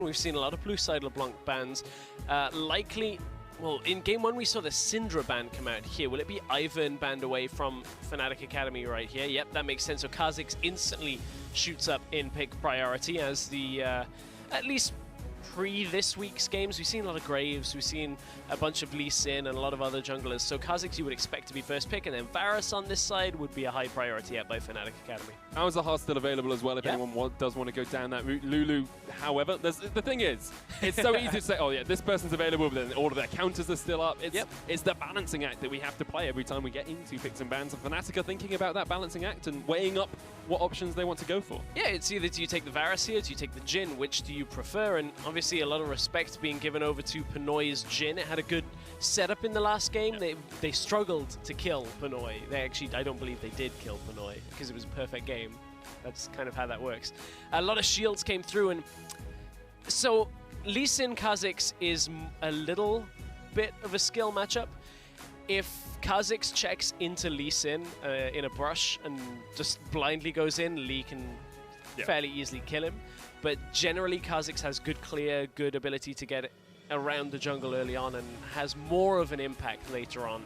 We've seen a lot of blue side LeBlanc bans. Likely, well, in Game 1 we saw the Syndra ban come out here. Will it be Ivan banned away from Fnatic Academy right here? Yep, that makes sense. So Kha'Zix instantly shoots up in pick priority as the, at least this week's games, we've seen a lot of Graves, we've seen a bunch of Lee Sin and a lot of other junglers. So Kha'Zix you would expect to be first pick, and then Varus on this side would be a high priority by Fnatic Academy. Malzahar still available as well if anyone does want to go down that route. Lulu, however, the thing is, it's so easy to say, oh yeah, this person's available, but then all of their counters are still up. It's the balancing act that we have to play every time we get into picks and bans. And Fnatic are thinking about that balancing act and weighing up what options they want to go for. Yeah, it's either do you take the Varus here, do you take the Jhin, which do you prefer? And obviously a lot of respect being given over to Pinoy's Jhin. It had a good setup in the last game. They struggled to kill Pinoy. They actually, I don't believe they did kill Pinoy because it was a perfect game. That's kind of how that works. A lot of shields came through, and so Lee Sin Kha'Zix is a little bit of a skill matchup. If Kha'Zix checks into Lee Sin in a brush and just blindly goes in, Lee can fairly easily kill him. But generally, Kha'Zix has good clear, good ability to get around the jungle early on and has more of an impact later on.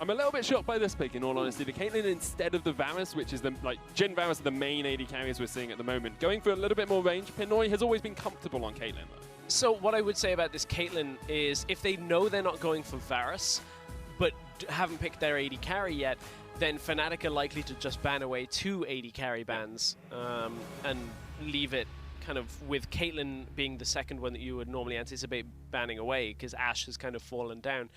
I'm a little bit shocked by this pick, in all honesty. The Caitlyn instead of the Varus, which is the, Jhin Varus are the main AD carriers we're seeing at the moment. Going for a little bit more range, Pinoy has always been comfortable on Caitlyn. So what I would say about this Caitlyn is if they know they're not going for Varus, but haven't picked their AD carry yet, then Fnatic are likely to just ban away 2 AD carry bans and leave it kind of with Caitlyn being the second one that you would normally anticipate banning away because Ashe has kind of fallen down.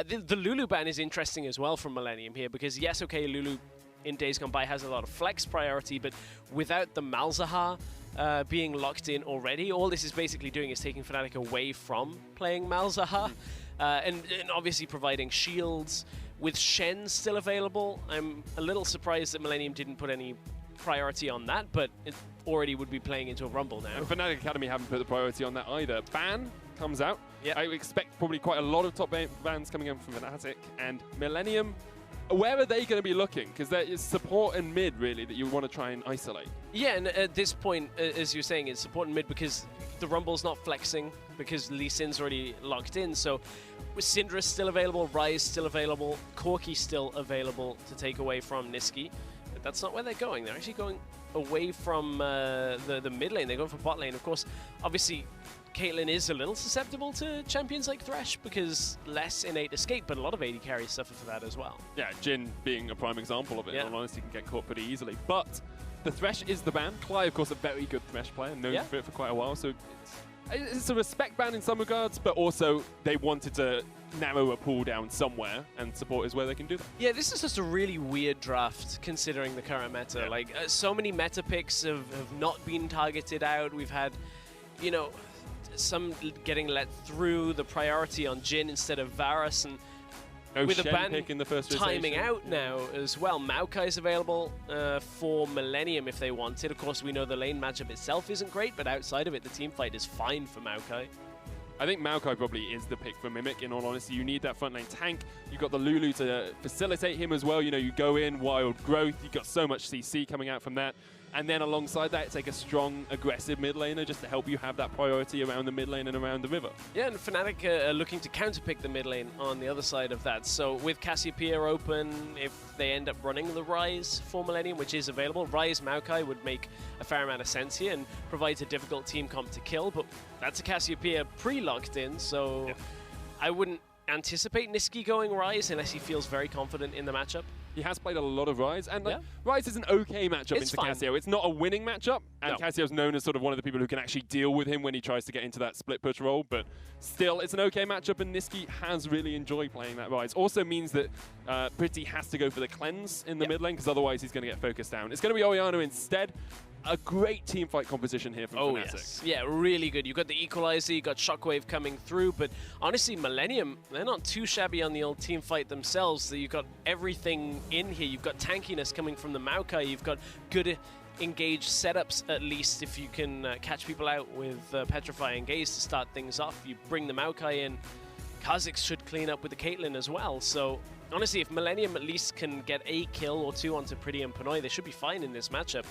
The Lulu ban is interesting as well from Millenium here because yes, okay, Lulu in days gone by has a lot of flex priority, but without the Malzahar being locked in already, all this is basically doing is taking Fnatic away from playing Malzahar and obviously providing shields. With Shen still available, I'm a little surprised that Millenium didn't put any priority on that, but it already would be playing into a rumble now. And Fnatic Academy haven't put the priority on that either. Ban comes out. I expect probably quite a lot of top bans coming in from Fnatic, and Millenium, where are they going to be looking? Because there is support and mid, really, that you want to try and isolate. Yeah, and at this point, as you're saying, it's support and mid because the Rumble's not flexing because Lee Sin's already locked in. So with Syndra's still available, Ryze still available, Corki still available to take away from Niski. But that's not where they're going. They're actually going away from the mid lane. They're going for bot lane. Of course, obviously, Caitlyn is a little susceptible to champions like Thresh because less innate escape, but a lot of AD carries suffer for that as well. Yeah, Jhin being a prime example of it. In all honesty, can get caught pretty easily. But the Thresh is the ban. Cly, of course, a very good Thresh player, known for it for quite a while. So it's a respect ban in some regards, but also they wanted to narrow a pool down somewhere, and support is where they can do that. Yeah, this is just a really weird draft considering the current meta. Like, so many meta picks have not been targeted out. We've had, you know, some getting let through, the priority on Jhin instead of Varus, and with a ban pick in the first timing out now as well. Maokai's available for Millenium if they wanted. Of course, we know the lane matchup itself isn't great, but outside of it, the team fight is fine for Maokai. I think Maokai probably is the pick for Mimic, in all honesty. You need that front lane tank. You've got the Lulu to facilitate him as well. You know, you go in, wild growth. You've got so much CC coming out from that. And then alongside that, take a strong, aggressive mid laner just to help you have that priority around the mid lane and around the river. Yeah, and Fnatic are looking to counterpick the mid lane on the other side of that. So with Cassiopeia open, if they end up running the Ryze for Millenium, which is available, Ryze Maokai would make a fair amount of sense here and provides a difficult team comp to kill, but that's a Cassiopeia pre-locked in, so I wouldn't anticipate Niski going Ryze unless he feels very confident in the matchup. He has played a lot of Ryze, and Ryze is an okay matchup into Cassio. It's not a winning matchup, and Cassio's known as sort of one of the people who can actually deal with him when he tries to get into that split push role, but still, it's an okay matchup, and Niski has really enjoyed playing that Ryze. Also means that Pretty has to go for the cleanse in the mid lane, because otherwise he's going to get focused down. It's going to be Orianna instead. A great team fight composition here from Fnatic. Yes. Yeah, really good. You've got the Equalizer, you've got Shockwave coming through, but honestly, Millenium, they're not too shabby on the old team fight themselves. You've got everything in here. You've got tankiness coming from the Maokai. You've got good engaged setups, at least, if you can catch people out with Petrify Engage to start things off. You bring the Maokai in. Kha'Zix should clean up with the Caitlyn as well. So honestly, if Millenium at least can get a kill or two onto Pretty and Pinoy, they should be fine in this matchup.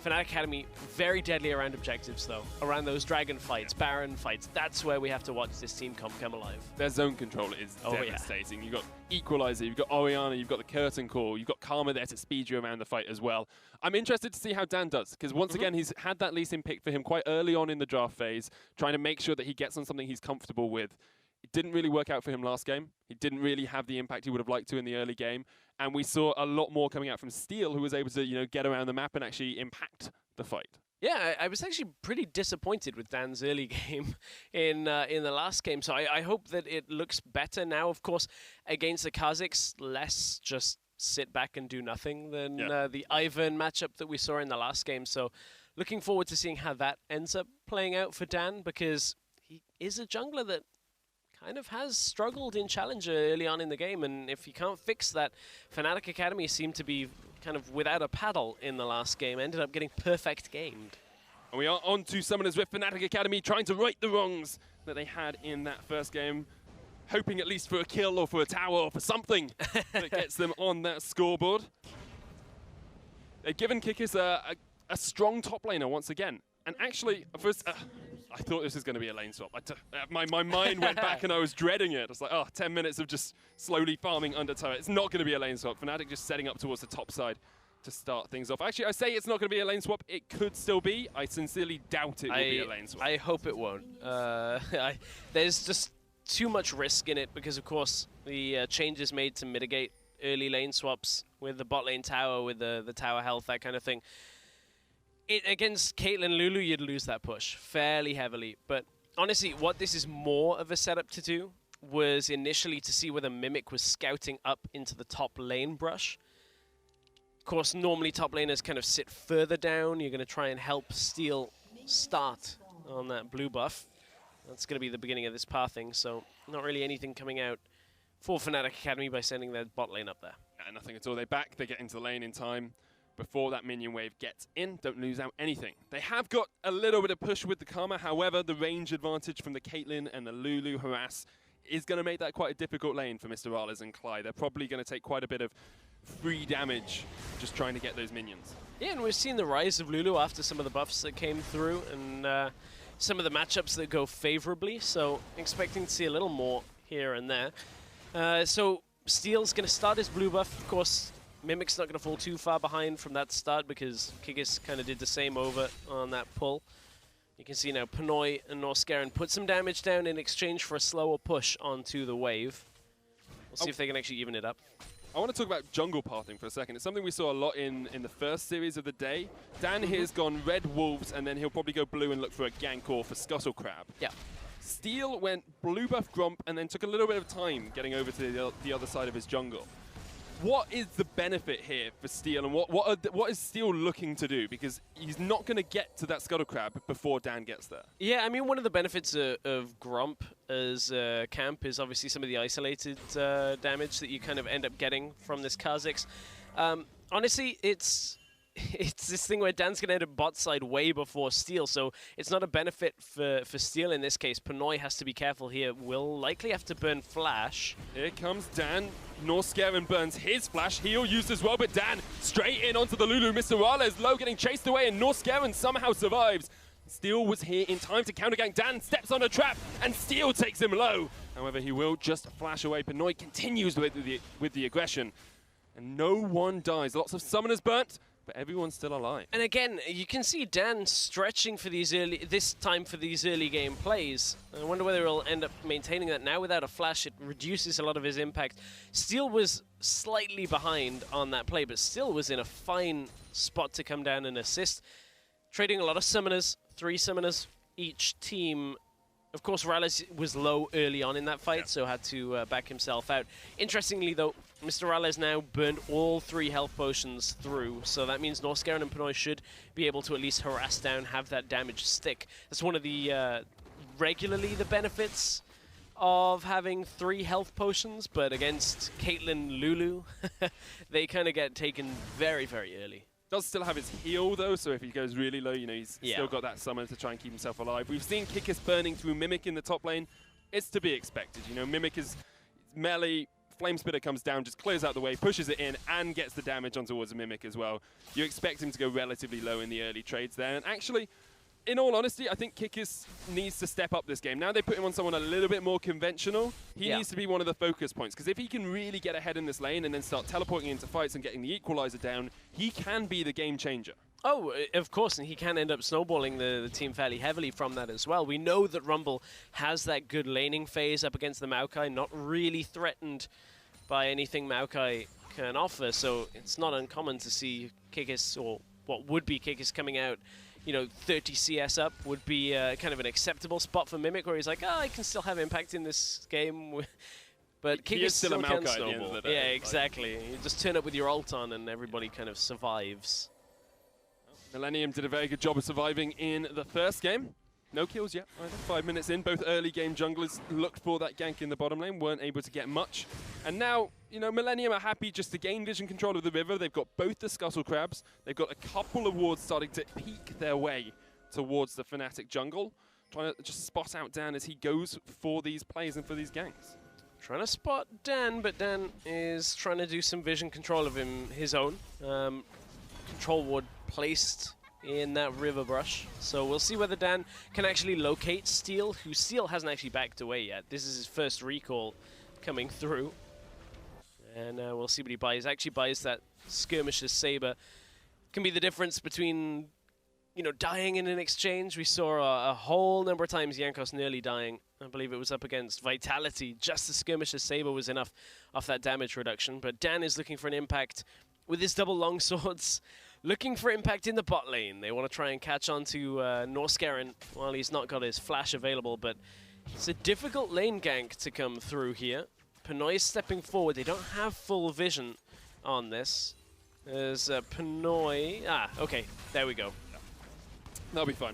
Fnatic Academy, very deadly around objectives, though. Around those dragon fights, Baron fights. That's where we have to watch this team come alive. Their zone control is devastating. You've got Equalizer, you've got Orianna, you've got the Curtain Call, you've got Karma there to speed you around the fight as well. I'm interested to see how Dan does, because once again, he's had that Lee Sin pick for him quite early on in the draft phase, trying to make sure that he gets on something he's comfortable with. It didn't really work out for him last game. He didn't really have the impact he would have liked to in the early game. And we saw a lot more coming out from Steel, who was able to, get around the map and actually impact the fight. Yeah, I was actually pretty disappointed with Dan's early game in the last game. So I hope that it looks better now. Of course, against the Kazakhs, less just sit back and do nothing than the Ivan matchup that we saw in the last game. So looking forward to seeing how that ends up playing out for Dan, because he is a jungler that kind of has struggled in Challenger early on in the game, and if you can't fix that, Fnatic Academy seemed to be kind of without a paddle in the last game, ended up getting perfect gamed. And we are on to Summoners with Fnatic Academy trying to right the wrongs that they had in that first game, hoping at least for a kill or for a tower or for something that gets them on that scoreboard. They've given Kikis a strong top laner once again, and actually, first, I thought this was going to be a lane swap. My mind went back and I was dreading it. I was like, 10 minutes of just slowly farming under tower. It's not going to be a lane swap. Fnatic just setting up towards the top side to start things off. Actually, I say it's not going to be a lane swap. It could still be. I sincerely doubt it will be a lane swap. I hope it won't. There's just too much risk in it because, of course, the changes made to mitigate early lane swaps with the bot lane tower, with the tower health, that kind of thing. Against Caitlyn Lulu, you'd lose that push fairly heavily. But honestly, what this is more of a setup to do was initially to see whether Mimic was scouting up into the top lane brush. Of course, normally top laners kind of sit further down. You're going to try and help Steel start on that blue buff. That's going to be the beginning of this pathing, so not really anything coming out for Fnatic Academy by sending their bot lane up there. Yeah, nothing at all. They back, they get into the lane in time before that minion wave gets in. Don't lose out anything. They have got a little bit of push with the Karma. However, the range advantage from the Caitlyn and the Lulu harass is going to make that quite a difficult lane for Mr. Rales and Clyde. They're probably going to take quite a bit of free damage just trying to get those minions. Yeah, and we've seen the rise of Lulu after some of the buffs that came through and some of the matchups that go favorably. So expecting to see a little more here and there. So Steel's going to start his blue buff. Of course, Mimic's not going to fall too far behind from that start because Kikis kind of did the same over on that pull. You can see now Pinoy and Norskeren put some damage down in exchange for a slower push onto the wave. We'll see if they can actually even it up. I want to talk about jungle pathing for a second. It's something we saw a lot in the first series of the day. Dan here's gone red wolves, and then he'll probably go blue and look for a gank or for Scuttle Crab. Yeah. Steel went blue buff Gromp and then took a little bit of time getting over to the other side of his jungle. What is the benefit here for Steel, and what is Steel looking to do? Because he's not going to get to that Scuttle Crab before Dan gets there. Yeah, I mean, one of the benefits of Gromp as camp is obviously some of the isolated damage that you kind of end up getting from this Kazakhs. Honestly, it's this thing where Dan's going to end up bot side way before Steel, so it's not a benefit for Steel in this case. Pinoy has to be careful here. Will likely have to burn Flash. Here comes Dan. Norskeren burns his Flash. He'll use as well, but Dan straight in onto the Lulu. Mr. Rales low, getting chased away, and Norskeren somehow survives. Steel was here in time to counter gank. Dan steps on a trap, and Steel takes him low. However, he will just flash away. Pinoy continues with the aggression, and no one dies. Lots of summoners burnt, but everyone's still alive. And again, you can see Dan stretching for these this time for these early game plays. I wonder whether he'll end up maintaining that. Now without a flash, it reduces a lot of his impact. Steel was slightly behind on that play, but still was in a fine spot to come down and assist. Trading a lot of summoners, 3 summoners each team. Of course, Rales was low early on in that fight, so had to back himself out. Interestingly, though, Mr. Rales now burned all 3 health potions through, so that means Norskeren and Pinoy should be able to at least harass down, have that damage stick. That's one of the regularly the benefits of having 3 health potions, but against Caitlyn Lulu, they kind of get taken very, very early. Does still have his heal though, so if he goes really low, you know, he's still got that summon to try and keep himself alive. We've seen Kikis burning through Mimic in the top lane. It's to be expected, you know, Mimic is melee, Flame Spitter comes down, just clears out the way, pushes it in, and gets the damage on towards a Mimic as well. You expect him to go relatively low in the early trades there. And actually, in all honesty, I think Kikis needs to step up this game. Now they put him on someone a little bit more conventional. He needs to be one of the focus points, because if he can really get ahead in this lane and then start teleporting into fights and getting the equalizer down, he can be the game changer. Oh, of course, and he can end up snowballing the team fairly heavily from that as well. We know that Rumble has that good laning phase up against the Maokai, not really threatened by anything Maokai can offer, so it's not uncommon to see Kikis, or what would be Kikis, coming out, you know, 30 CS up would be kind of an acceptable spot for Mimic, where he's like, oh, I can still have impact in this game. But Kikis still can snowball. Yeah, exactly. You just turn up with your ult on and everybody kind of survives. Millenium did a very good job of surviving in the first game. No kills yet either. 5 minutes in, both early game junglers looked for that gank in the bottom lane, weren't able to get much. And now, you know, Millenium are happy just to gain vision control of the river. They've got both the Scuttle Crabs. They've got a couple of wards starting to peek their way towards the Fnatic jungle. Trying to just spot out Dan as he goes for these plays and for these ganks. Trying to spot Dan, but Dan is trying to do some vision control of his own. Control ward placed in that river brush. So we'll see whether Dan can actually locate Steel, who Steel hasn't actually backed away yet. This is his first recall coming through. And we'll see what he buys. Actually buys that Skirmisher's Saber. Can be the difference between, you know, dying in an exchange. We saw a whole number of times Jankos nearly dying. I believe it was up against Vitality. Just the Skirmisher's Saber was enough off that damage reduction. But Dan is looking for an impact with his double longswords. Looking for impact in the bot lane. They want to try and catch on to Norskeren while he's not got his flash available, but it's a difficult lane gank to come through here. Pinoy stepping forward. They don't have full vision on this. There's Pinoy. Ah, okay. There we go. That'll be fine.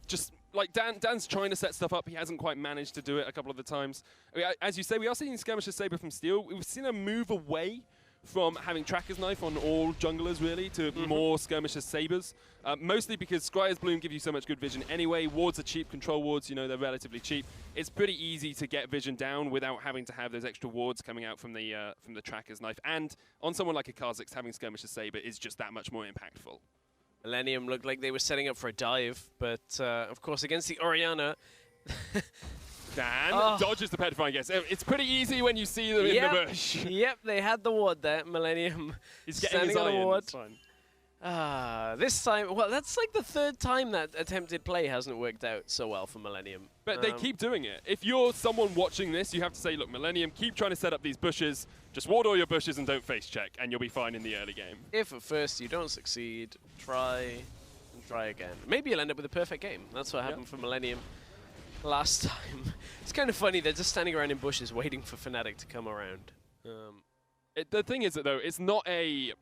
Just like Dan's trying to set stuff up. He hasn't quite managed to do it a couple of the times. I mean, as you say, we are seeing Skirmisher's Saber from Steel. We've seen a move away from having Tracker's Knife on all junglers, really, to more Skirmisher's Sabers. Mostly because Scryer's Bloom give you so much good vision anyway. Wards are cheap, control wards, you know, they're relatively cheap. It's pretty easy to get vision down without having to have those extra wards coming out from the Tracker's Knife. And on someone like a Kha'Zix, having Skirmisher's Saber is just that much more impactful. Millenium looked like they were setting up for a dive, but of course against the Orianna, Dan dodges the petrifying guess. It's pretty easy when you see them in the bush. Yep, they had the ward there. Millenium He's standing on the ward. This time, well, that's like the third time that attempted play hasn't worked out so well for Millenium. But they keep doing it. If you're someone watching this, you have to say, look, Millenium, keep trying to set up these bushes. Just ward all your bushes and don't face check, and you'll be fine in the early game. If at first you don't succeed, try and try again. Maybe you'll end up with a perfect game. That's what happened for Millenium last time. It's kind of funny, they're just standing around in bushes waiting for Fnatic to come around. The thing is that, though, it's not a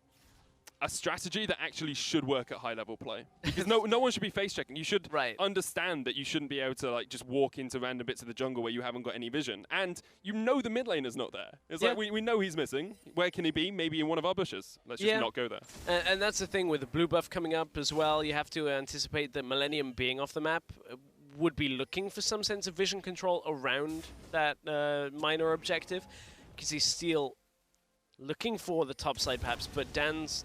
strategy that actually should work at high-level play. Because no one should be face-checking. You should understand that you shouldn't be able to like just walk into random bits of the jungle where you haven't got any vision. And you know the mid laner's not there. It's like, we know he's missing. Where can he be? Maybe in one of our bushes. Let's just not go there. And that's the thing with the blue buff coming up as well. You have to anticipate that Millenium being off the map would be looking for some sense of vision control around that minor objective. Because he's still looking for the top side perhaps, but Dan's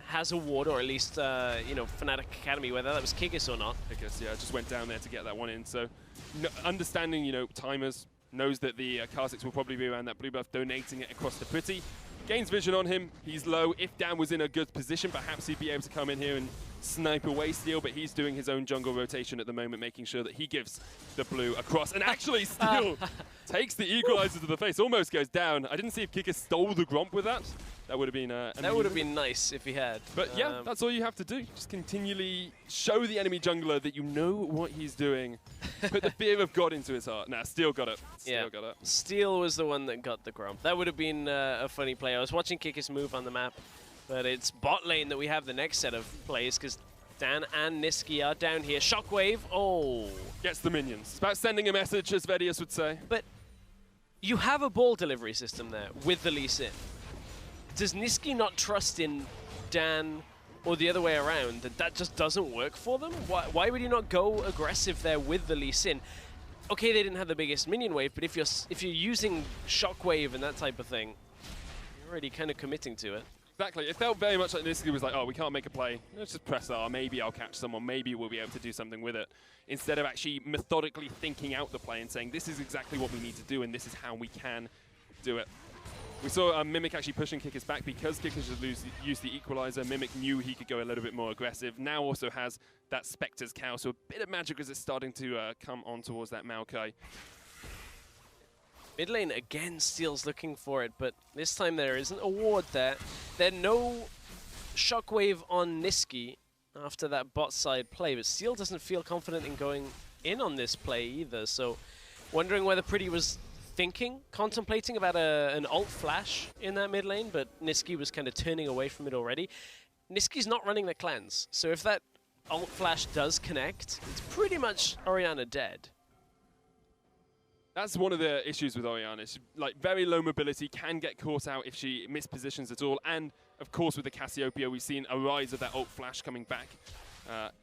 has a ward, or at least, you know, Fnatic Academy, whether that was Kikis or not. Kikis, yeah, just went down there to get that one in. So, understanding, you know, timers, knows that the Kha'Zix will probably be around that blue buff, donating it across the Pretty. Gains vision on him, he's low. If Dan was in a good position, perhaps he'd be able to come in here and snipe away Steel, but he's doing his own jungle rotation at the moment, making sure that he gives the blue across. And actually, Steel takes the equalizer to the face, almost goes down. I didn't see if Kikis stole the Gromp with that. That would have been that would have been nice if he had. But yeah, that's all you have to do. Just continually show the enemy jungler that you know what he's doing. Put the fear of God into his heart. Nah, Steel got it. Steel got it. Steel was the one that got the Gromp. That would have been a funny play. I was watching Kikis move on the map, but it's bot lane that we have the next set of plays because Dan and Niski are down here. Shockwave, gets the minions. It's about sending a message, as Vedius would say. But you have a ball delivery system there with the Lee Sin. Does Niski not trust in Dan or the other way around, that just doesn't work for them? Why would you not go aggressive there with the Lee Sin? okay, they didn't have the biggest minion wave, but if you're using Shockwave and that type of thing, you're already kind of committing to it. Exactly. It felt very much like Nisqy was like, oh, we can't make a play. Let's just press R. Maybe I'll catch someone. Maybe we'll be able to do something with it. Instead of actually methodically thinking out the play and saying, this is exactly what we need to do and this is how we can do it. We saw Mimic actually pushing Kickers back because Kickers just used the equalizer. Mimic knew he could go a little bit more aggressive. Now also has that Spectre's Cow, so a bit of magic as it's starting to come on towards that Maokai. Mid lane again, Steel's looking for it, but this time there isn't a ward there. There's no Shockwave on Nisqy after that bot side play, but Steel doesn't feel confident in going in on this play either, so wondering whether Pretty was contemplating about an ult flash in that mid lane, but Nisqy was kind of turning away from it already. Nisqy's not running the clans, so if that ult flash does connect, it's pretty much Orianna dead. That's one of the issues with Orianna. She's like very low mobility, can get caught out if she mispositions at all, and of course with the Cassiopeia we've seen a rise of that ult flash coming back.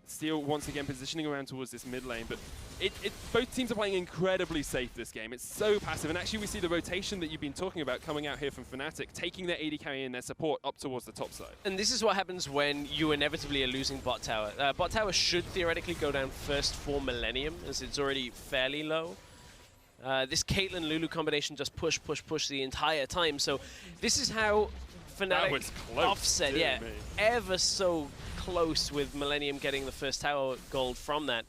Steel once again positioning around towards this mid lane, but both teams are playing incredibly safe this game. It's so passive, and actually we see the rotation that you've been talking about coming out here from Fnatic, taking their AD carry and their support up towards the top side. And this is what happens when you inevitably are losing bot tower. Bot tower should theoretically go down first for Millenium, as it's already fairly low. This Caitlyn-Lulu combination just push the entire time, so this is how Fnatic offset, yeah, ever so close with Millenium getting the first tower gold from that.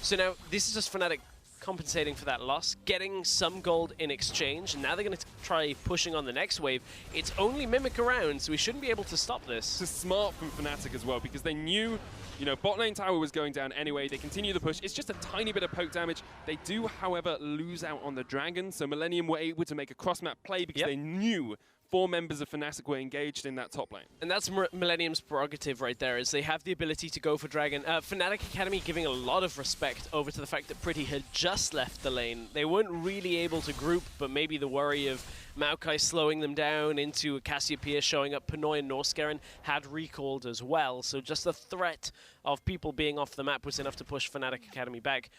So now this is just Fnatic compensating for that loss, getting some gold in exchange, and now they're going to try pushing on the next wave. It's only Mimic around, so we shouldn't be able to stop this. This is smart from Fnatic as well, because they knew, you know, bot lane tower was going down anyway. They continue the push. It's just a tiny bit of poke damage. They do, however, lose out on the dragon, so Millenium were able to make a cross-map play because they knew 4 members of Fnatic were engaged in that top lane. And that's Millenium's prerogative right there, is they have the ability to go for Dragon. Fnatic Academy giving a lot of respect over to the fact that Pretty had just left the lane. They weren't really able to group, but maybe the worry of Maokai slowing them down into Cassiopeia showing up, Pinoy and Norskeren had recalled as well. So just the threat of people being off the map was enough to push Fnatic Academy back.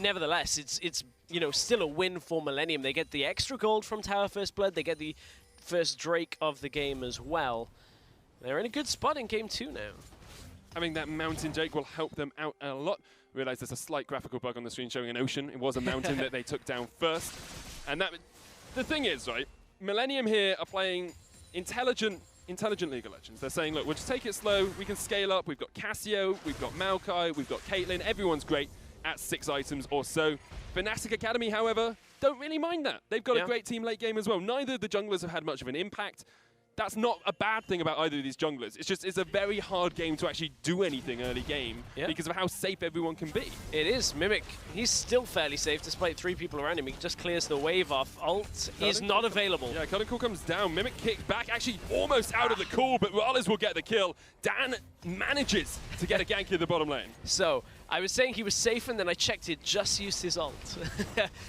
Nevertheless, it's you know, still a win for Millenium. They get the extra gold from Tower First Blood. They get the first Drake of the game as well. They're in a good spot in Game 2 now. Having that mountain Drake will help them out a lot. Realize there's a slight graphical bug on the screen showing an ocean. It was a mountain that they took down first. And that, the thing is, right, Millenium here are playing intelligent League of Legends. They're saying, look, we'll just take it slow. We can scale up. We've got Cassio, we've got Maokai, we've got Caitlyn. Everyone's great at 6 items or so. Fnatic Academy, however, don't really mind that. They've got a great team late game as well. Neither of the junglers have had much of an impact. That's not a bad thing about either of these junglers. It's just, it's a very hard game to actually do anything early game because of how safe everyone can be. It is. Mimic, he's still fairly safe despite 3 people around him. He just clears the wave off. Ult is not available. Yeah, Cutting Call comes down. Mimic kicks back, actually almost out of the call, but Rales will get the kill. Dan manages to get a gank in the bottom lane. So, I was saying he was safe, and then I checked it, just used his ult.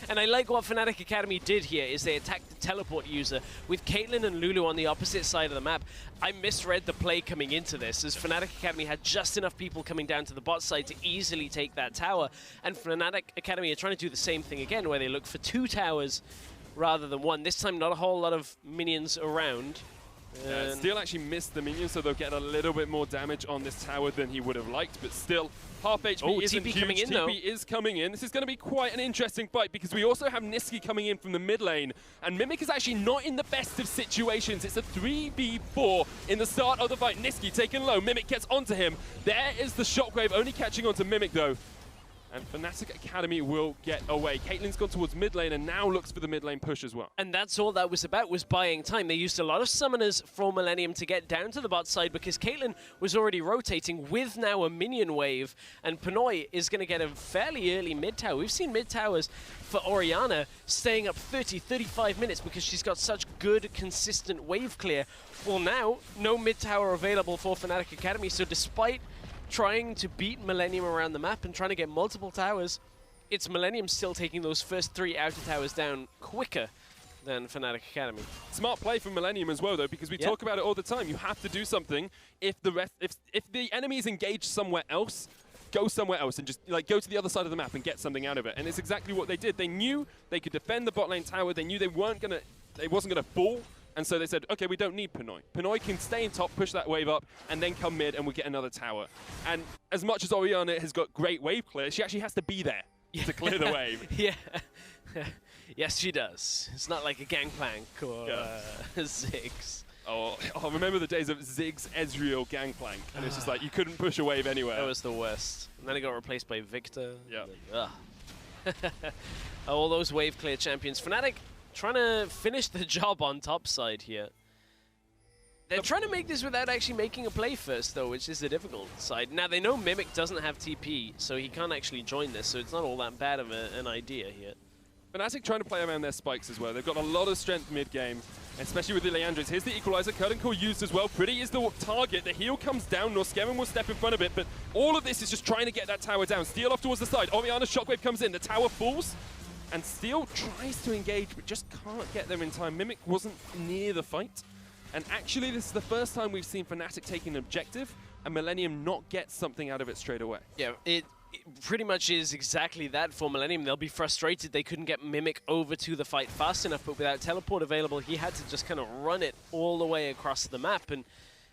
And I like what Fnatic Academy did here, is they attacked the teleport user with Caitlyn and Lulu on the opposite side of the map. I misread the play coming into this, as Fnatic Academy had just enough people coming down to the bot side to easily take that tower. And Fnatic Academy are trying to do the same thing again, where they look for 2 towers rather than 1. This time, not a whole lot of minions around. Steel actually missed the minion, so they'll get a little bit more damage on this tower than he would have liked, but still, half HP isn't huge. Coming in, TP is coming in. This is going to be quite an interesting fight because we also have Nisqy coming in from the mid lane, and Mimic is actually not in the best of situations. It's a 3v4 in the start of the fight. Nisqy taken low. Mimic gets onto him. There is the Shockwave, only catching onto Mimic though. And Fnatic Academy will get away. Caitlyn's gone towards mid lane and now looks for the mid lane push as well. And that's all that was about, was buying time. They used a lot of summoners for Millenium to get down to the bot side because Caitlyn was already rotating with now a minion wave. And Pinoy is going to get a fairly early mid tower. We've seen mid towers for Orianna staying up 30, 35 minutes because she's got such good, consistent wave clear. Well, now, no mid tower available for Fnatic Academy. So despite trying to beat Millenium around the map and trying to get multiple towers, it's Millenium still taking those first 3 outer towers down quicker than Fnatic Academy. Smart play from Millenium as well, though, because we talk about it all the time. You have to do something if the enemy is engaged somewhere else. go somewhere else and just like go to the other side of the map and get something out of it. And it's exactly what they did. They knew they could defend the bot lane tower. They knew they wasn't gonna fall. And so they said, okay, we don't need Pinoy. Pinoy can stay in top, push that wave up, and then come mid, and we get another tower. And as much as Orianna has got great wave clear, she actually has to be there to clear the wave. Yeah. Yes, she does. It's not like a Gangplank or Ziggs. Oh, remember the days of Ziggs, Ezreal, Gangplank. And it's just like, you couldn't push a wave anywhere. That was the worst. And then it got replaced by Victor. Yeah. All those wave clear champions. Fnatic trying to finish the job on top side here. They're trying to make this without actually making a play first, though, which is the difficult side. Now, they know Mimic doesn't have TP, so he can't actually join this, so it's not all that bad of an idea here. Fnatic trying to play around their spikes as well. They've got a lot of strength mid-game, especially with the Leandris. Here's the Equalizer. Curtain Core used as well. Pretty is the target. The heal comes down. Norskeven will step in front of it, but all of this is just trying to get that tower down. Steal off towards the side. Orianna's Shockwave comes in. The tower falls. And Steel tries to engage, but just can't get there in time. Mimic wasn't near the fight. And actually, this is the first time we've seen Fnatic taking an objective and Millenium not get something out of it straight away. Yeah, it pretty much is exactly that for Millenium. They'll be frustrated they couldn't get Mimic over to the fight fast enough, but without teleport available, he had to just kind of run it all the way across the map. And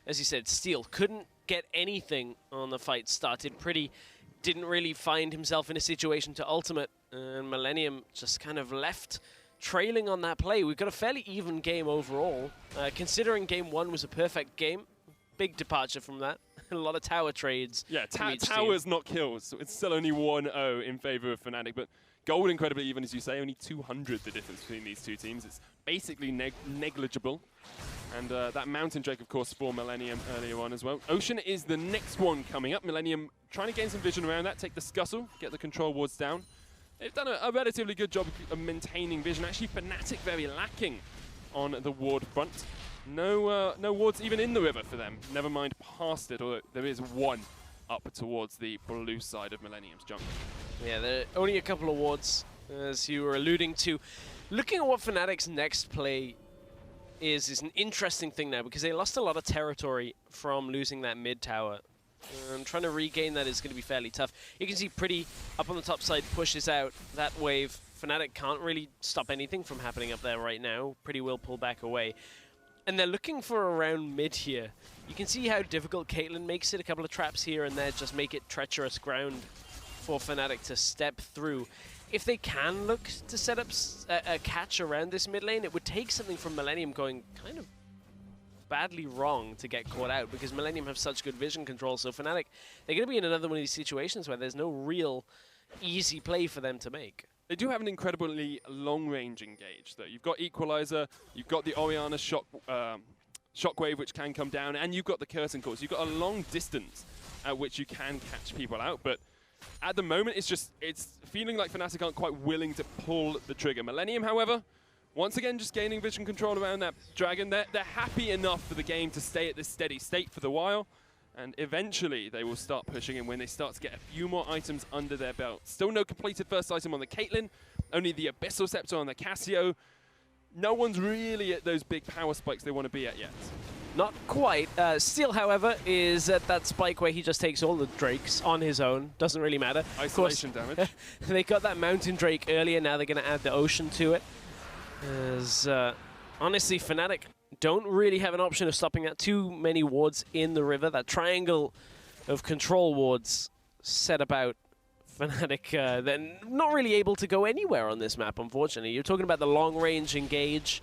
as you said, Steel couldn't get anything on the fight started. Pretty didn't really find himself in a situation to ultimate, and Millenium just kind of left trailing on that play. We've got a fairly even game overall. Considering game one was a perfect game, big departure from that. A lot of tower trades. Yeah, towers, not kills. So it's still only 1-0 in favor of Fnatic, but gold incredibly even, as you say, only 200 the difference between these two teams. It's basically negligible. And that Mountain Drake, of course, for Millenium earlier on as well. Ocean is the next one coming up. Millenium trying to gain some vision around that, take the Scuffle, get the control wards down. They've done a relatively good job of maintaining vision. Actually, Fnatic very lacking on the ward front. No wards even in the river for them. Never mind past it, although there is one up towards the blue side of Millenium's jungle. Yeah, there are only a couple of wards, as you were alluding to. Looking at what Fnatic's next play is an interesting thing now, because they lost a lot of territory from losing that mid tower. Trying to regain that is going to be fairly tough. You can see Pretty up on the top side pushes out that wave. Fnatic can't really stop anything from happening up there right now. Pretty will pull back away. And they're looking for around mid here. You can see how difficult Caitlyn makes it. A couple of traps here and there just make it treacherous ground for Fnatic to step through. If they can look to set up a catch around this mid lane, it would take something from Millenium going kind of badly wrong to get caught out, because Millenium have such good vision control. So Fnatic, they're going to be in another one of these situations where there's no real easy play for them to make. They do have an incredibly long-range engage, though. You've got Equalizer, you've got the Orianna Shockwave, which can come down, and you've got the Curtain Cores. You've got a long distance at which you can catch people out, but at the moment, it's feeling like Fnatic aren't quite willing to pull the trigger. Millenium, however, once again, just gaining vision control around that dragon. They're happy enough for the game to stay at this steady state for the while, and eventually they will start pushing in when they start to get a few more items under their belt. Still no completed first item on the Caitlyn, only the Abyssal Scepter on the Cassio. No one's really at those big power spikes they want to be at yet. Not quite. Steel, however, is at that spike where he just takes all the Drakes on his own. Doesn't really matter. Isolation damage. They got that Mountain Drake earlier, now they're going to add the Ocean to it. As, honestly, Fnatic don't really have an option of stopping that. Too many wards in the river. That triangle of control wards set about Fnatic. They're not really able to go anywhere on this map, unfortunately. You're talking about the long-range engage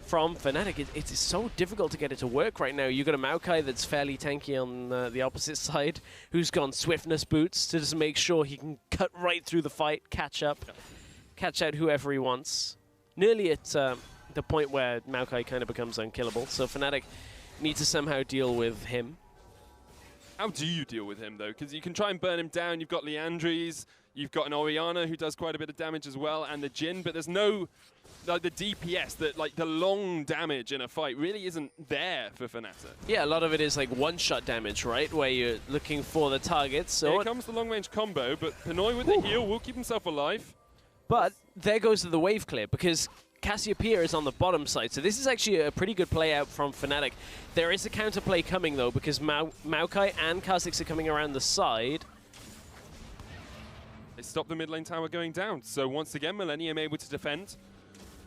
from Fnatic. It is so difficult to get it to work right now. You've got a Maokai that's fairly tanky on the opposite side, who's gone Swiftness boots to just make sure he can cut right through the fight, catch up, catch out whoever he wants. Nearly at the point where Maokai kind of becomes unkillable, so Fnatic need to somehow deal with him. How do you deal with him, though? Because you can try and burn him down. You've got Leandris, you've got an Orianna who does quite a bit of damage as well, and the Jhin, but there's no, like, the DPS, that like the long damage in a fight really isn't there for Fnatic. Yeah, a lot of it is like one-shot damage, right? Where you're looking for the targets. So here comes the long-range combo, but Pinoy with the heal will keep himself alive. But there goes the wave clear, because Cassiopeia is on the bottom side. So this is actually a pretty good play out from Fnatic. There is a counterplay coming, though, because Maokai and Kha'Zix are coming around the side. They stop the mid lane tower going down. So once again, Millenium able to defend.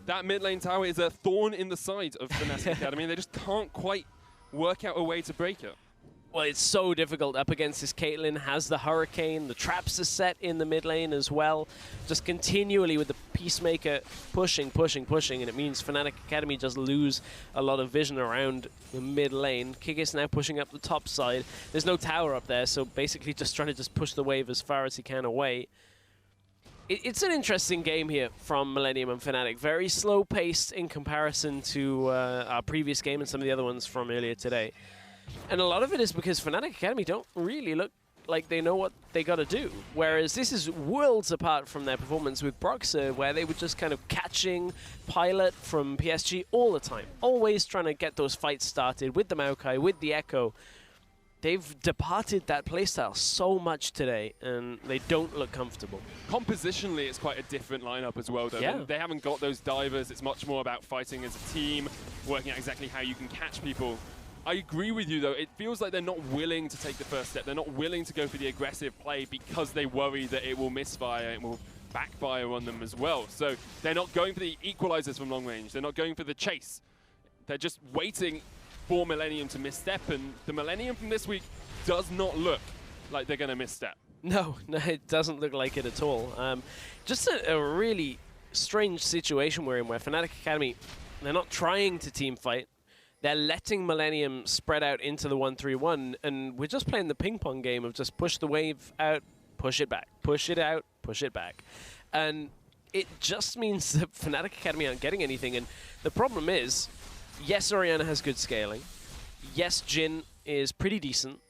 That mid lane tower is a thorn in the side of Fnatic Academy. They just can't quite work out a way to break it. Well, it's so difficult up against this Caitlyn, has the Hurricane, the traps are set in the mid lane as well. Just continually with the Peacemaker pushing, and it means Fnatic Academy just lose a lot of vision around the mid lane. Kikis now pushing up the top side. There's no tower up there, so basically just trying to just push the wave as far as he can away. It's an interesting game here from Millenium and Fnatic. Very slow-paced in comparison to our previous game and some of the other ones from earlier today. And a lot of it is because Fnatic Academy don't really look like they know what they got to do. Whereas this is worlds apart from their performance with Broxah, where they were just kind of catching Pilot from PSG all the time. Always trying to get those fights started with the Maokai, with the Echo. They've departed that playstyle so much today, and they don't look comfortable. Compositionally, it's quite a different lineup as well, though. Yeah. They haven't got those divers. It's much more about fighting as a team, working out exactly how you can catch people. I agree with you, though. It feels like they're not willing to take the first step. They're not willing to go for the aggressive play because they worry that it will misfire, it will backfire on them as well. So they're not going for the equalizers from long range. They're not going for the chase. They're just waiting for Millenium to misstep, and the Millenium from this week does not look like they're going to misstep. No, it doesn't look like it at all. Just a really strange situation we're in where Fnatic Academy, they're not trying to team fight. They're letting Millenium spread out into the 1-3-1, and we're just playing the ping-pong game of just push the wave out, push it back, push it out, push it back. And it just means that Fnatic Academy aren't getting anything, and the problem is, yes, Orianna has good scaling. Yes, Jhin is pretty decent.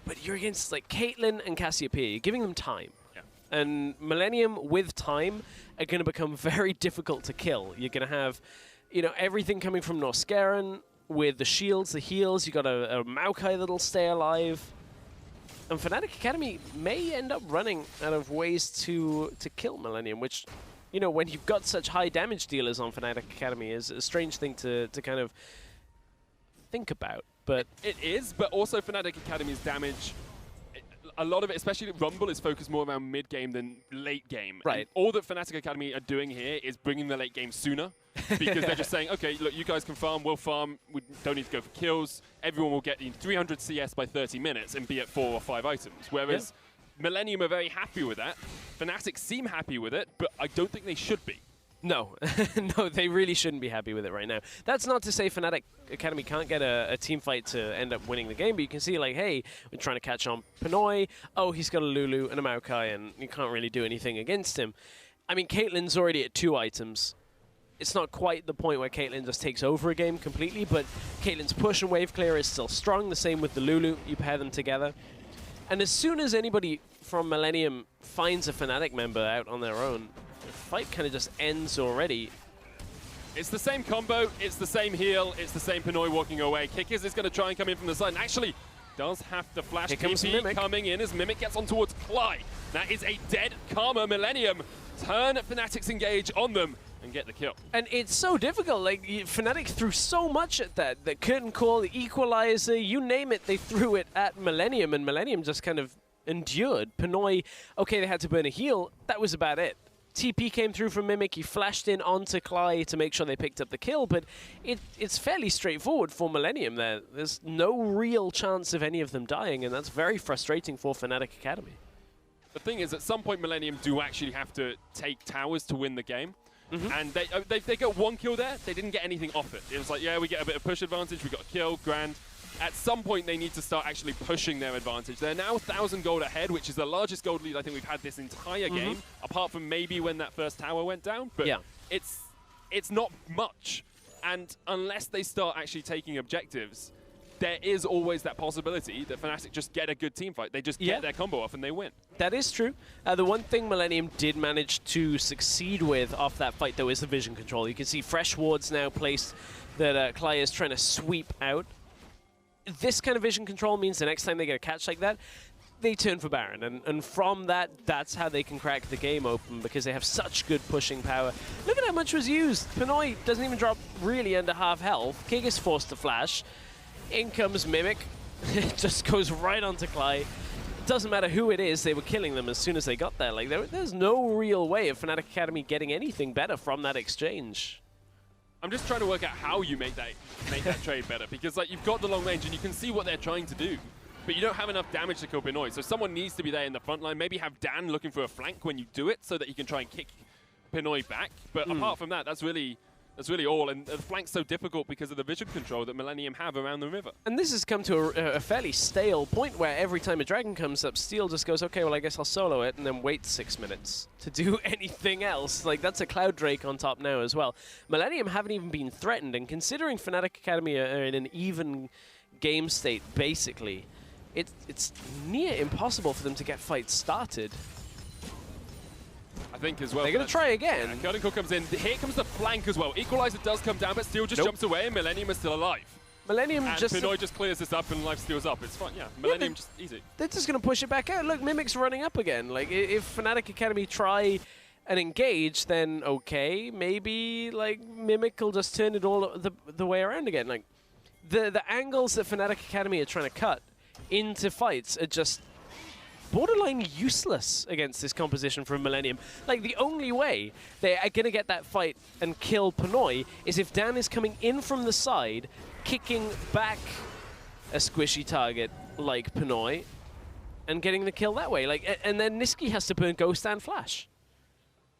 But you're against like Caitlyn and Cassiopeia. You're giving them time. Yeah. And Millenium with time are going to become very difficult to kill. You're going to have, you know, everything coming from Norscaran with the shields, the heals. You got a Maokai that'll stay alive. And Fnatic Academy may end up running out of ways to kill Millenium, which, you know, when you've got such high damage dealers on Fnatic Academy is a strange thing to kind of think about. But it is, but also Fnatic Academy's damage, a lot of it, especially Rumble, is focused more around mid-game than late game. Right. And all that Fnatic Academy are doing here is bringing the late game sooner, because they're just saying, okay, look, you guys can farm, we'll farm, we don't need to go for kills, everyone will get 300 CS by 30 minutes and be at 4 or 5 items. Whereas Millenium are very happy with that. Fnatic seem happy with it, but I don't think they should be. no, no, they really shouldn't be happy with it right now. That's not to say Fnatic Academy can't get a team fight to end up winning the game, but you can see, like, hey, we're trying to catch on Pinoy. Oh, he's got a Lulu and a Maokai, and you can't really do anything against him. I mean, Caitlyn's already at 2 items. It's not quite the point where Caitlyn just takes over a game completely, but Caitlyn's push and wave clear is still strong. The same with the Lulu. You pair them together. And as soon as anybody from Millenium finds a Fnatic member out on their own, the fight kind of just ends already. It's the same combo, it's the same heal, it's the same Pinoy walking away. Kickers is going to try and come in from the side, and actually does have to flash TP coming in as Mimic gets on towards Cly. That is a dead Karma. Millenium turn Fnatic's engage on them and get the kill. And it's so difficult. Like, Fnatic threw so much at that. The curtain call, the equalizer, you name it, they threw it at Millenium, and Millenium just kind of endured. Pinoy, okay, they had to burn a heal. That was about it. TP came through from Mimic, he flashed in onto Cly to make sure they picked up the kill, but it's fairly straightforward for Millenium there. There's no real chance of any of them dying, and that's very frustrating for Fnatic Academy. The thing is, at some point, Millenium do actually have to take towers to win the game. And they got 1 kill there. They didn't get anything off it. It was like, yeah, we get a bit of push advantage. We got a kill, grand. At some point, they need to start actually pushing their advantage. They're now 1,000 gold ahead, which is the largest gold lead I think we've had this entire game, apart from maybe when that first tower went down. But it's not much. And unless they start actually taking objectives, there is always that possibility that Fnatic just get a good team fight. They just get their combo off and they win. That is true. The one thing Millenium did manage to succeed with off that fight, though, is the vision control. You can see fresh wards now placed that Cly is trying to sweep out. This kind of vision control means the next time they get a catch like that, they turn for Baron. And from that, that's how they can crack the game open, because they have such good pushing power. Look at how much was used. Pinoy doesn't even drop really under half health. Kig is forced to flash. In comes Mimic. It just goes right onto Cly. doesn't matter who it is, they were killing them as soon as they got there. Like, there's no real way of Fnatic Academy getting anything better from that exchange. I'm just trying to work out how you make that trade better, because like you've got the long range and you can see what they're trying to do, but you don't have enough damage to kill Pinoy. So someone needs to be there in the front line. Maybe have Dan looking for a flank when you do it, so that you can try and kick Pinoy back. But apart from that, that's really all. And the flank's so difficult because of the vision control that Millenium have around the river. And this has come to a fairly stale point where every time a dragon comes up, Steel just goes, okay, well, I guess I'll solo it, and then wait 6 minutes to do anything else. Like, that's a Cloud Drake on top now as well. Millenium haven't even been threatened, and considering Fnatic Academy are in an even game state, basically, it's near impossible for them to get fights started. I think as well. They're going to try again. Yeah, Curling comes in. Here comes the flank as well. Equalizer does come down, but Steel just jumps away, and Millenium is still alive. Millenium and just... Pinoy just clears this up, and life steals up. It's fine, yeah. Millenium just easy. They're just going to push it back out. Look, Mimic's running up again. Like, if Fnatic Academy try and engage, then okay, maybe, like, Mimic will just turn it all the way around again. Like, the angles that Fnatic Academy are trying to cut into fights are just borderline useless against this composition from Millenium. Like, the only way they are going to get that fight and kill Pinoy is if Dan is coming in from the side, kicking back a squishy target like Pinoy, and getting the kill that way. Like, and then Nisqy has to burn Ghost and Flash.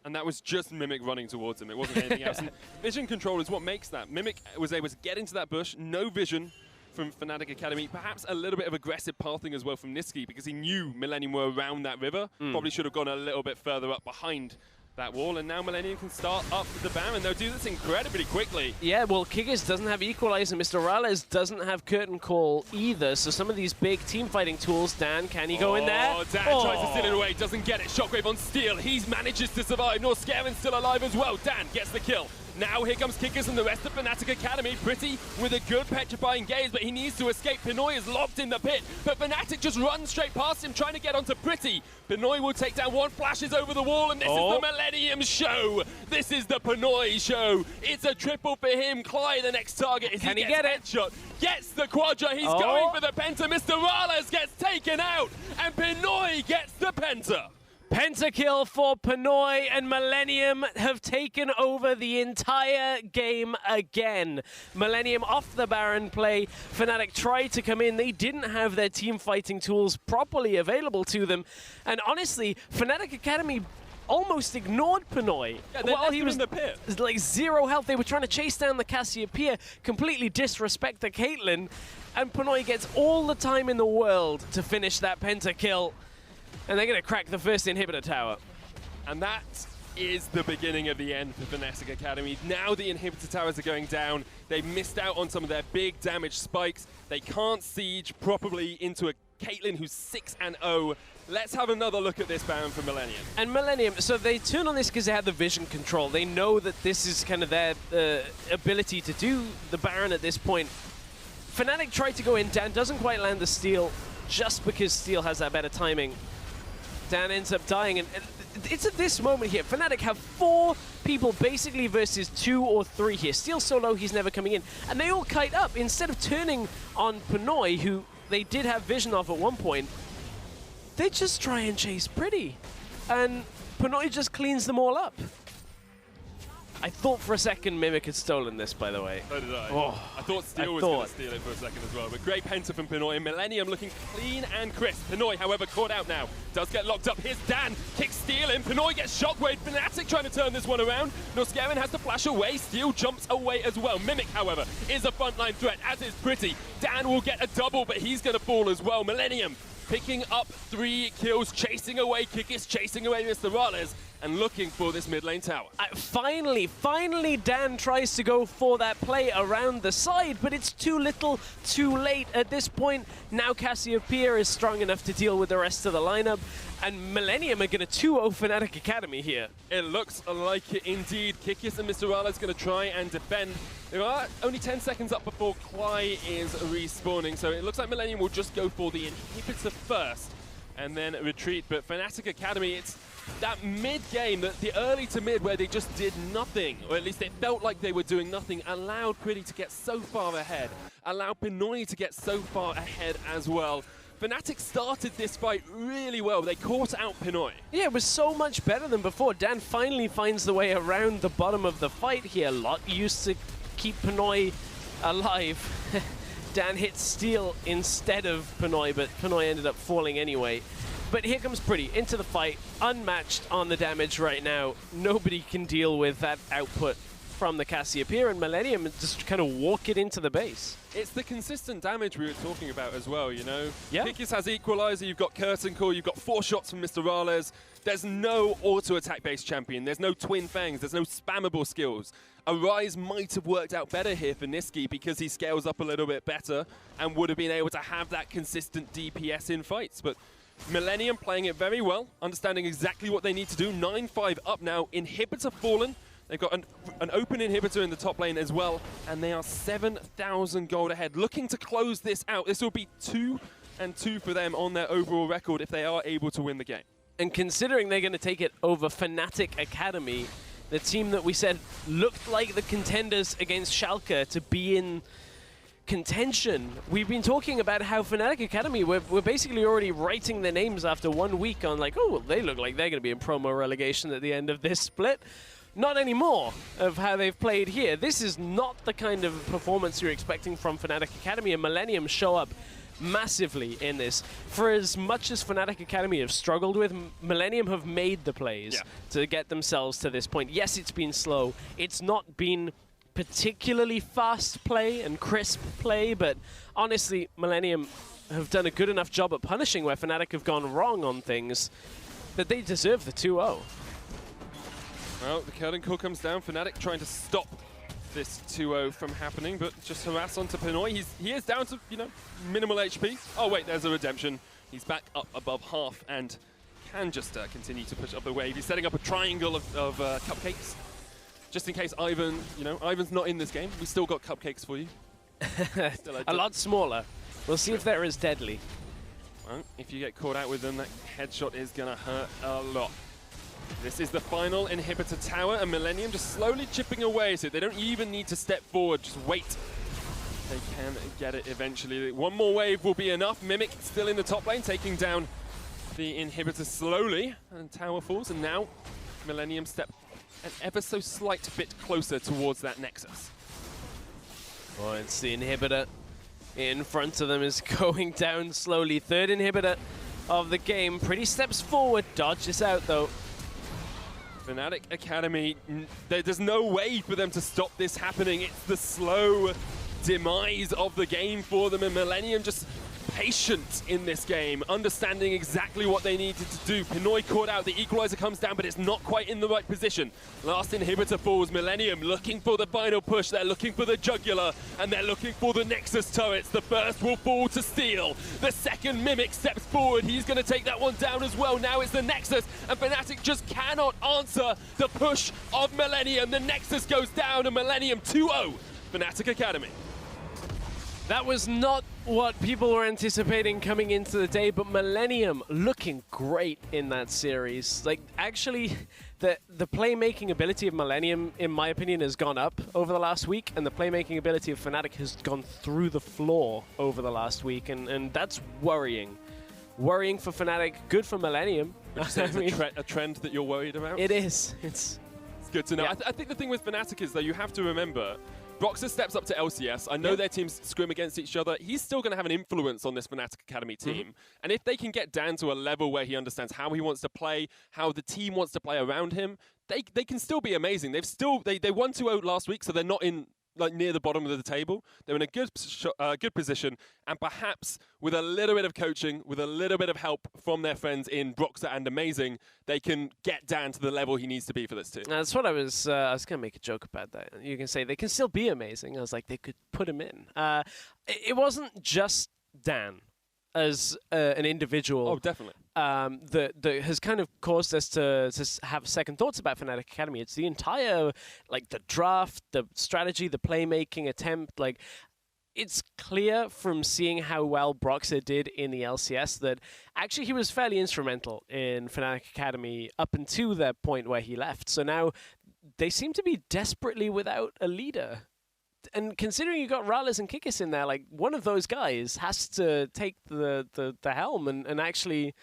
And that was just Mimic running towards him. It wasn't anything else. And vision control is what makes that. Mimic was able to get into that bush, no vision from Fnatic Academy, perhaps a little bit of aggressive pathing as well from Nisqy, because he knew Millenium were around that river. Probably should have gone a little bit further up behind that wall, and now Millenium can start up the Baron. They'll do this incredibly quickly. Yeah, well, Kikis doesn't have Equalizer. Mr. Rales doesn't have Curtain Call either, so some of these big team fighting tools, Dan, can he go in there? Dan tries to steal it away, doesn't get it. Shockwave on Steel, he manages to survive. Norscaren's still alive as well. Dan gets the kill. Now here comes Kickers and the rest of Fnatic Academy. Pretty with a good petrifying gaze, but he needs to escape. Pinoy is locked in the pit, but Fnatic just runs straight past him, trying to get onto Pretty. Pinoy will take down one, flashes over the wall, and this is the Millenium show. This is the Pinoy show. It's a triple for him. Clyde, the next target. Can he get it? Headshot. Gets the quadra. He's going for the penta. Mr. Rales gets taken out, and Pinoy gets the penta. Pentakill for Pinoy, and Millenium have taken over the entire game again. Millenium off the Baron play. Fnatic tried to come in. They didn't have their team fighting tools properly available to them. And honestly, Fnatic Academy almost ignored Pinoy. Yeah, while he was in the pit. Like 0 health. They were trying to chase down the Cassiopeia, completely disrespect the Caitlyn, and Pinoy gets all the time in the world to finish that pentakill. And they're going to crack the first inhibitor tower. And that is the beginning of the end for Fnatic Academy. Now the inhibitor towers are going down. They missed out on some of their big damage spikes. They can't siege properly into a Caitlyn who's 6-0. Let's have another look at this Baron for Millenium. And Millenium, so they turn on this because they have the vision control. They know that this is kind of their ability to do the Baron at this point. Fnatic tried to go in. Dan doesn't quite land the steal just because Steel has that better timing. Dan ends up dying, and it's at this moment here. Fnatic have 4 people basically versus 2 or 3 here. Steel solo, he's never coming in. And they all kite up. Instead of turning on Pinoy, who they did have vision of at one point, they just try and chase Pretty. And Pinoy just cleans them all up. I thought for a second Mimic had stolen this, by the way. So did I. Oh, I thought Steel was going to steal it for a second as well. But great penta from Pinoy, and Millenium looking clean and crisp. Pinoy, however, caught out now. Does get locked up. Here's Dan. Kicks Steel in. Pinoy gets Shockwave. Fnatic trying to turn this one around. Norscaren has to flash away. Steel jumps away as well. Mimic, however, is a frontline threat, as is Pretty. Dan will get a double, but he's going to fall as well. Millenium picking up 3 kills, chasing away Kikis, chasing away Mr. Rales, and looking for this mid lane tower. Finally, Dan tries to go for that play around the side, but it's too little, too late at this point. Now Cassiopeia is strong enough to deal with the rest of the lineup, and Millenium are going to 2-0 Fnatic Academy here. It looks like it indeed. Kikis and Mr. Rales going to try and defend. There are only 10 seconds up before Cly is respawning, so it looks like Millenium will just go for the inhibitor first and then retreat. But Fnatic Academy, it's that mid-game, the early to mid where they just did nothing, or at least it felt like they were doing nothing, allowed Pretty to get so far ahead, allowed Pinoy to get so far ahead as well. Fnatic started this fight really well. They caught out Pinoy. Yeah, it was so much better than before. Dan finally finds the way around the bottom of the fight here. Lot used to keep Pinoy alive. Dan hit steal instead of Pinoy, but Pinoy ended up falling anyway. But here comes Pretty into the fight, unmatched on the damage right now. Nobody can deal with that output from the Cassiopeia, and Millenium just kind of walk it into the base. It's the consistent damage we were talking about as well, you know? Yeah. Kikis has Equalizer, you've got Curtain Call, you've got 4 shots from Mr. Rales. There's no auto-attack based champion, there's no Twin Fangs, there's no spammable skills. Arise might have worked out better here for Niski because he scales up a little bit better and would have been able to have that consistent DPS in fights. But Millenium playing it very well, understanding exactly what they need to do. 9-5 up now, Inhibitor fallen. They've got an open inhibitor in the top lane as well, and they are 7,000 gold ahead. Looking to close this out. This will be 2-2 for them on their overall record if they are able to win the game. And considering they're going to take it over Fnatic Academy, the team that we said looked like the contenders against Schalke to be in contention. We've been talking about how Fnatic Academy, we're basically already writing their names after 1 week on like, oh, well, they look like they're going to be in promo relegation at the end of this split. Not anymore of how they've played here. This is not the kind of performance you're expecting from Fnatic Academy, and Millenium show up massively in this. For as much as Fnatic Academy have struggled with, Millenium have made the plays to get themselves to this point. Yes, it's been slow. It's not been particularly fast play and crisp play, but honestly, Millenium have done a good enough job at punishing where Fnatic have gone wrong on things that they deserve the 2-0. Well, the curtain call comes down. Fnatic trying to stop this 2-0 from happening, but just harass onto Pinoy. He is down to, you know, minimal HP. Oh wait, there's a redemption. He's back up above half and can just continue to push up the wave. He's setting up a triangle of cupcakes. Just in case Ivan, you know, Ivan's not in this game. We still got cupcakes for you. A lot smaller. We'll see if they're as deadly. Well, if you get caught out with them, that headshot is gonna hurt a lot. This is the final inhibitor tower, and Millenium just slowly chipping away at it. They don't even need to step forward, just wait. They can get it eventually. One more wave will be enough. Mimic still in the top lane, taking down the inhibitor slowly, and tower falls, and now Millenium step an ever so slight bit closer towards that nexus. Oh, it's the inhibitor in front of them is going down slowly. Third inhibitor of the game. Pretty steps forward, dodges out though. Fnatic Academy, there's no way for them to stop this happening. It's the slow demise of the game for them, and Millenium just patient in this game, understanding exactly what they needed to do. Pinoy caught out, the equalizer comes down, but it's not quite in the right position. Last inhibitor falls, Millenium looking for the final push, they're looking for the jugular, and they're looking for the Nexus turrets. The first will fall to Steel. The second Mimic steps forward, he's going to take that one down as well. Now it's the Nexus, and Fnatic just cannot answer the push of Millenium. The Nexus goes down, and Millenium 2-0, Fnatic Academy. That was not what people were anticipating coming into the day, but Millenium looking great in that series. Like, actually, the playmaking ability of Millenium, in my opinion, has gone up over the last week, and the playmaking ability of Fnatic has gone through the floor over the last week, and that's worrying. Worrying for Fnatic, good for Millenium. Would you say it's a trend that you're worried about? It is. It's good to know. Yeah. I think the thing with Fnatic is, though, you have to remember, Broxer steps up to LCS. I know their teams scrim against each other. He's still going to have an influence on this Fnatic Academy team. And if they can get down to a level where he understands how he wants to play, how the team wants to play around him, they can still be amazing. They won 2-0 last week, so they're not in like near the bottom of the table. They're in a good position, and perhaps with a little bit of coaching, with a little bit of help from their friends in Broxer and Amazing, they can get down to the level he needs to be for this team. That's what I was going to make a joke about that. You can say they can still be amazing. I was like, they could put him in. It wasn't just Dan as an individual. Oh, definitely. That has kind of caused us to have second thoughts about Fnatic Academy. It's the entire, like, the draft, the strategy, the playmaking attempt. Like, it's clear from seeing how well Broxer did in the LCS that actually he was fairly instrumental in Fnatic Academy up until the point where he left. So now they seem to be desperately without a leader. And considering you got Rallis and Kikis in there, like one of those guys has to take the helm and actually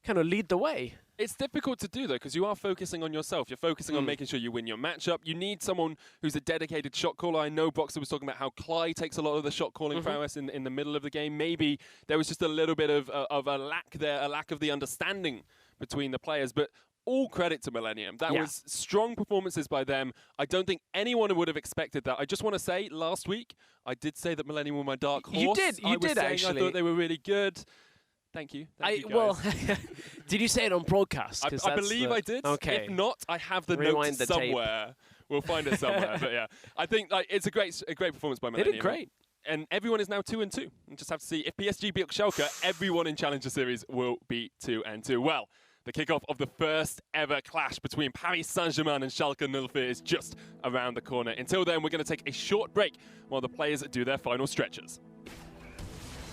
kind of lead the way. It's difficult to do, though, because you are focusing on yourself. You're focusing on making sure you win your matchup. You need someone who's a dedicated shot caller. I know Boxer was talking about how Clyde takes a lot of the shot calling prowess in the middle of the game. Maybe there was just a little bit of a lack there, a lack of the understanding between the players. But all credit to Millenium. That was strong performances by them. I don't think anyone would have expected that. I just want to say, last week, I did say that Millenium were my dark horse. You did. You did, actually. I thought they were really good. Thank you. Thank you, guys. Well, did you say it on broadcast? I believe I did. Okay. If not, I have the notes somewhere. We'll find it somewhere. But yeah, I think it's a great performance by Millenium. They did great. And everyone is now 2-2. You just have to see if PSG beat Schalke, everyone in Challenger Series will be 2-2. Well, the kickoff of the first ever clash between Paris Saint-Germain and Schalke 04 is just around the corner. Until then, we're going to take a short break while the players do their final stretches.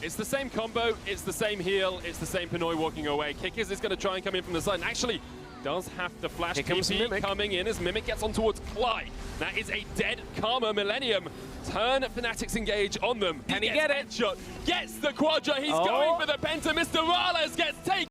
It's the same combo, it's the same heal, it's the same Pinoy walking away. Kikis is going to try and come in from the side, and actually does have the flash. Here comes Mimic coming in as Mimic gets on towards Clyde. That is a dead Karma. Millenium turn Fnatic's engage on them. Can he get it? Headshot, gets the Quadra, he's going for the Penta. Mr. Rales gets taken.